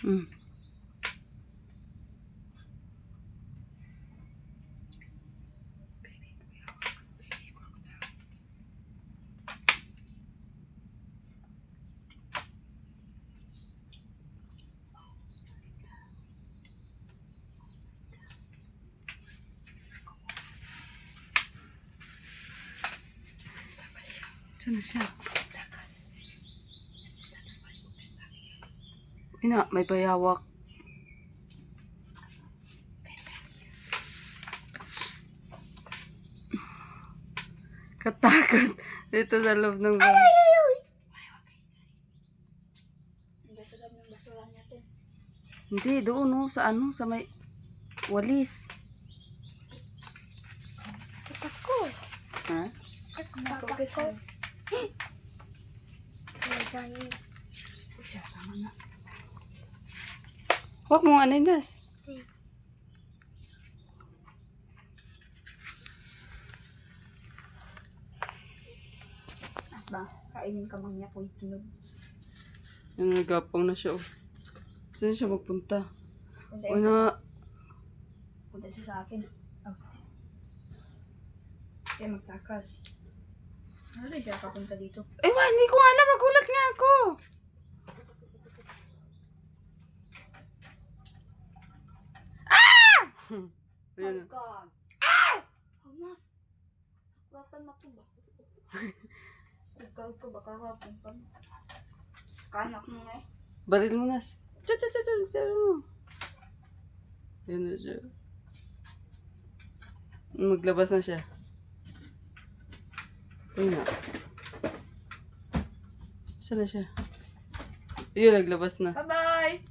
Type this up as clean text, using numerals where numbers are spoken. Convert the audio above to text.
Mm. Saan na siya? Ina, may bayawak. Katakot. Dito sa loob ng bahay. Hindi, doon no, sa ano, sa may walis. Takot. Ha? Takot. Huwag mo nga Ines. Ba, kainin ka mang niya po itlog. Yan, nagapang na siya. Oh. Saan siya magpunta? Punta Una, siya sa akin. Oh. Kaya magtakas. Ano rin siya kapunta dito? ewan, hindi ko alam. Magulat nga ako. Ah! Ayun. God! Hamas! Naklatan na po ba? Ikaw ko baka kapunta mo. Kanak mo nga eh. Baril mo nas. Sabi mo. Ayun na siya. Maglabas na siya. Ayun na. Saan na siya? Ayun, naglabas na. Bye-bye!